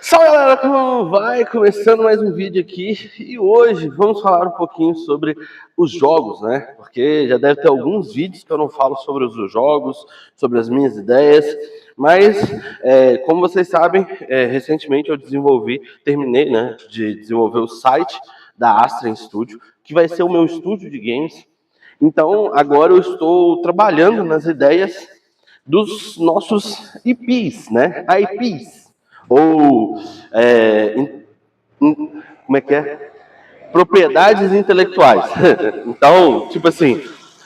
Salve galera, como vai? Começando mais um vídeo aqui e hoje vamos falar um pouquinho sobre os jogos, né? Porque já deve ter alguns vídeos que eu não falo sobre os jogos, sobre as minhas ideias, mas como vocês sabem, recentemente eu terminei, né, de desenvolver o site da Astra Studio, que vai ser o meu estúdio de games. Então agora eu estou trabalhando nas ideias dos nossos IPs, né? IPs. Ou como é que é? Propriedades intelectuais. Então, tipo assim,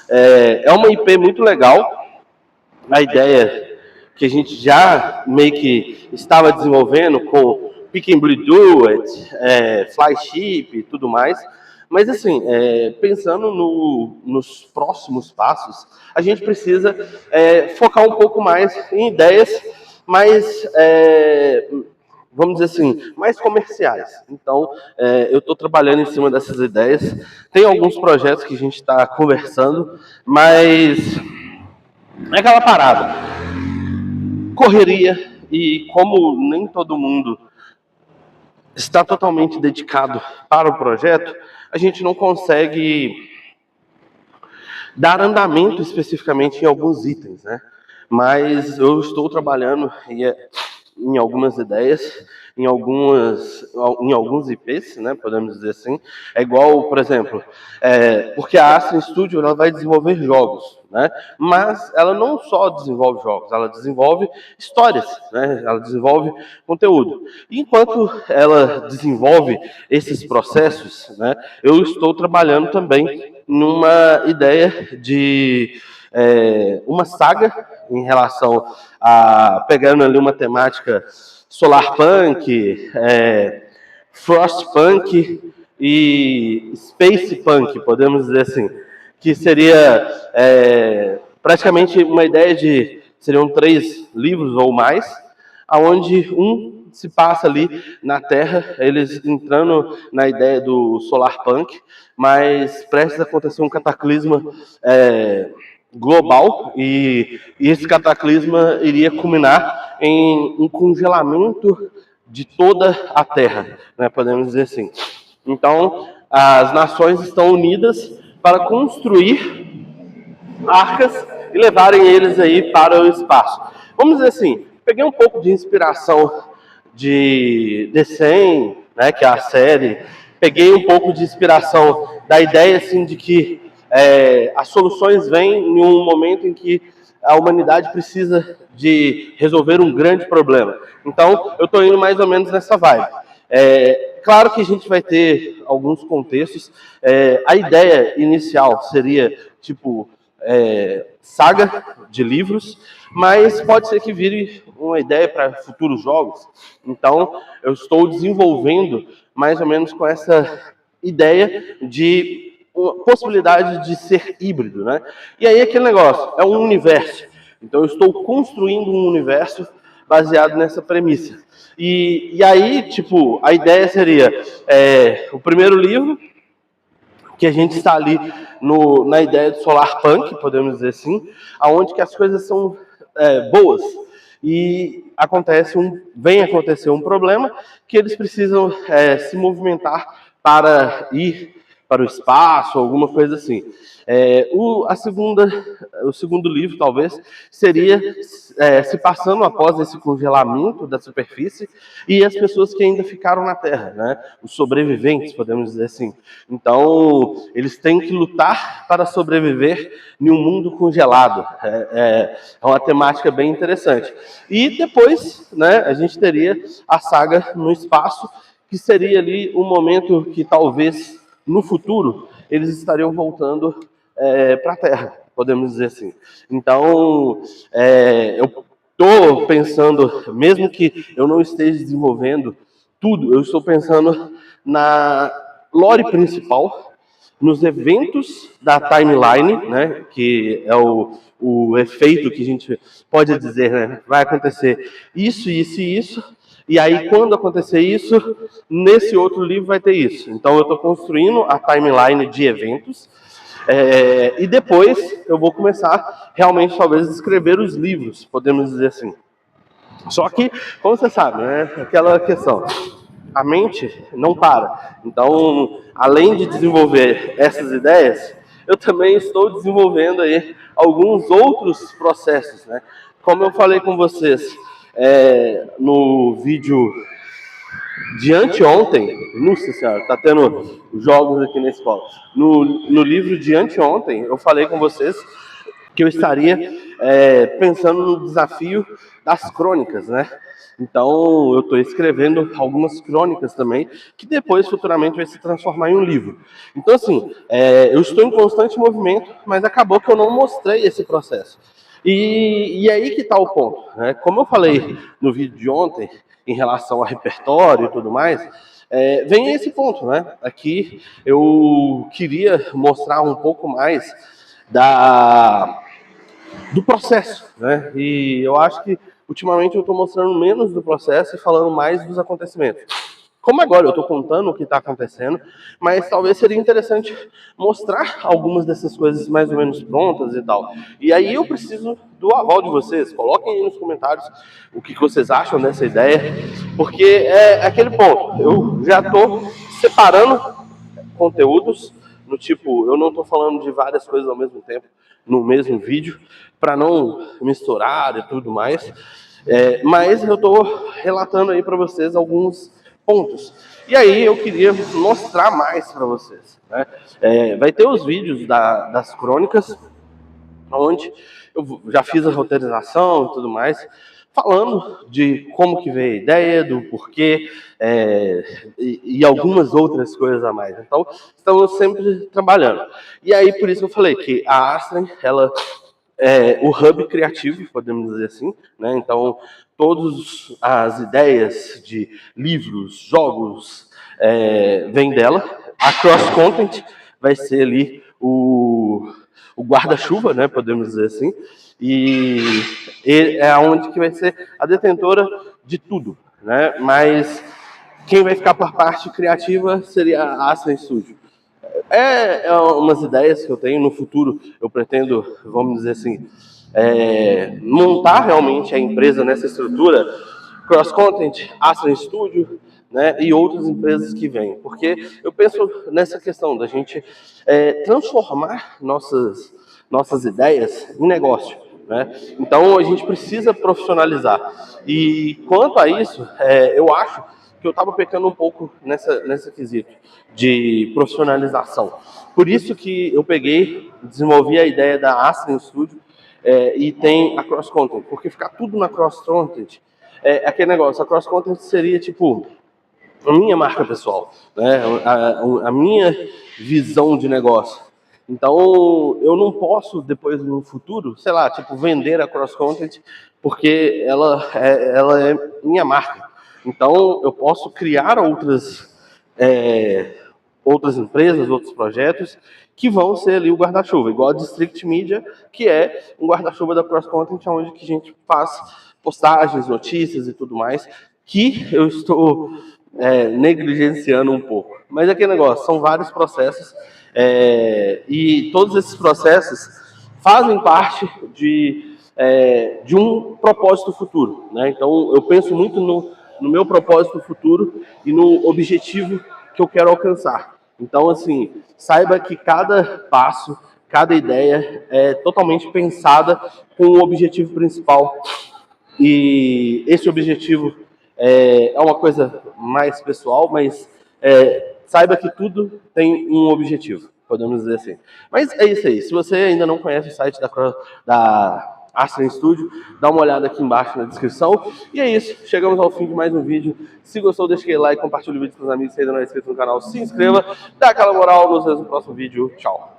é uma IP muito legal. A ideia que a gente já meio que estava desenvolvendo com Pick and Bleed Duet, Flyship e tudo mais. Mas assim, pensando nos próximos passos, a gente precisa focar um pouco mais em ideias mais, vamos dizer assim, mais comerciais. Então, eu estou trabalhando em cima dessas ideias. Tem alguns projetos que a gente está conversando, mas é aquela parada. Correria, e como nem todo mundo está totalmente dedicado para o projeto, a gente não consegue dar andamento especificamente em alguns itens, né? Mas eu estou trabalhando em algumas ideias, em alguns IPs, né, podemos dizer assim. É igual, por exemplo, porque a Astra Studio ela vai desenvolver jogos, né? Mas ela não só desenvolve jogos, ela desenvolve histórias, né? Ela desenvolve conteúdo. E enquanto ela desenvolve esses processos, né, eu estou trabalhando também numa ideia de uma saga em relação a pegando ali uma temática solarpunk, frostpunk e spacepunk, podemos dizer assim, que seria praticamente uma ideia de seriam 3 livros ou mais, aonde um se passa ali na Terra, eles entrando na ideia do solarpunk, mas prestes a acontecer um cataclisma global, e esse cataclisma iria culminar em um congelamento de toda a Terra, né, podemos dizer assim. Então, as nações estão unidas para construir arcas e levarem eles aí para o espaço. Vamos dizer assim, peguei um pouco de inspiração de The 100, né, que é a série, peguei um pouco de inspiração da ideia assim de que as soluções vêm em um momento em que a humanidade precisa de resolver um grande problema. Então, eu estou indo mais ou menos nessa vibe. Claro que a gente vai ter alguns contextos. A ideia inicial seria, tipo, saga de livros, mas pode ser que vire uma ideia para futuros jogos. Então, eu estou desenvolvendo mais ou menos com essa ideia de uma possibilidade de ser híbrido, né? E aí aquele negócio, é um universo. Então eu estou construindo um universo baseado nessa premissa. E aí, tipo, a ideia seria o primeiro livro, que a gente está ali na ideia do solarpunk, podemos dizer assim, aonde que as coisas são boas. E vem acontecer um problema que eles precisam se movimentar para ir para o espaço, alguma coisa assim. O segundo livro, talvez, seria se passando após esse congelamento da superfície e as pessoas que ainda ficaram na Terra, né? Os sobreviventes, podemos dizer assim. Então, eles têm que lutar para sobreviver em um mundo congelado. É uma temática bem interessante. E depois, né, a gente teria a saga no espaço, que seria ali um momento que talvez no futuro eles estariam voltando para a Terra, podemos dizer assim. Então, eu estou pensando, mesmo que eu não esteja desenvolvendo tudo, eu estou pensando na lore principal, nos eventos da timeline, né, que é o efeito que a gente pode dizer, né, vai acontecer isso, isso e isso, e aí quando acontecer isso, nesse outro livro vai ter isso. Então eu estou construindo a timeline de eventos, e depois eu vou começar realmente talvez a escrever os livros, podemos dizer assim. Só que, como você sabe, né, aquela questão, a mente não para. Então, além de desenvolver essas ideias, eu também estou desenvolvendo aí alguns outros processos, né? Como eu falei com vocês no vídeo de anteontem, nossa senhora, tá tendo jogos aqui na escola. No livro de anteontem, eu falei com vocês que eu estaria pensando no desafio das crônicas, né? Então, eu estou escrevendo algumas crônicas também, que depois, futuramente, vai se transformar em um livro. Então, assim, eu estou em constante movimento, mas acabou que eu não mostrei esse processo. E aí que está o ponto, né? Como eu falei no vídeo de ontem, em relação ao repertório e tudo mais, vem esse ponto, né? Aqui eu queria mostrar um pouco mais do processo, né? E eu acho que ultimamente eu estou mostrando menos do processo e falando mais dos acontecimentos. Como agora eu estou contando o que está acontecendo, mas talvez seria interessante mostrar algumas dessas coisas mais ou menos prontas e tal. E aí eu preciso do aval de vocês. Coloquem aí nos comentários o que vocês acham dessa ideia, porque é aquele ponto. Eu já estou separando conteúdos, no tipo, eu não estou falando de várias coisas ao mesmo tempo, no mesmo vídeo, para não misturar e tudo mais, mas eu estou relatando aí para vocês alguns pontos. E aí eu queria mostrar mais para vocês, né? Vai ter os vídeos das crônicas, onde eu já fiz a roteirização e tudo mais, falando de como que veio a ideia, do porquê e algumas outras coisas a mais. Então, estamos sempre trabalhando. E aí, por isso eu falei que a Astren, ela é o hub criativo, podemos dizer assim, né? Então, todas as ideias de livros, jogos, vêm dela. A Cross Content vai ser ali o guarda-chuva, né, podemos dizer assim, e é onde que vai ser a detentora de tudo, né? Mas quem vai ficar por parte criativa seria a Astren Studio. Umas ideias que eu tenho no futuro, eu pretendo, vamos dizer assim, montar realmente a empresa nessa estrutura, Cross Content, Astren Studio, né, e outras empresas que vêm. Porque eu penso nessa questão da gente transformar nossas ideias em negócio, né? Então a gente precisa profissionalizar. E quanto a isso, eu acho que eu estava pecando um pouco nessa quesito de profissionalização. Por isso que eu desenvolvi a ideia da Astren Studio e tem a Cross Content, porque ficar tudo na Cross Content aquele negócio. A Cross Content seria tipo a minha marca pessoal, né? A minha visão de negócio. Então, eu não posso depois no futuro, sei lá, tipo vender a Cross Content porque ela é minha marca. Então, eu posso criar outras empresas, outros projetos que vão ser ali o guarda-chuva, igual a District Media, que é um guarda-chuva da Cross Content, onde que a gente faz postagens, notícias e tudo mais, que eu estou negligenciando um pouco. Mas aquele negócio, são vários processos, e todos esses processos fazem parte de um propósito futuro, né? Então, eu penso muito no meu propósito futuro e no objetivo que eu quero alcançar. Então, assim, saiba que cada passo, cada ideia é totalmente pensada com um objetivo principal. E esse objetivo é uma coisa mais pessoal, mas saiba que tudo tem um objetivo, podemos dizer assim. Mas é isso aí. Se você ainda não conhece o site da Astren Studio, dá uma olhada aqui embaixo na descrição. E é isso, chegamos ao fim de mais um vídeo. Se gostou, deixa aquele like, compartilha o vídeo com os amigos. Se ainda não é inscrito no canal, se inscreva, dá aquela moral. Nos vemos no próximo vídeo. Tchau!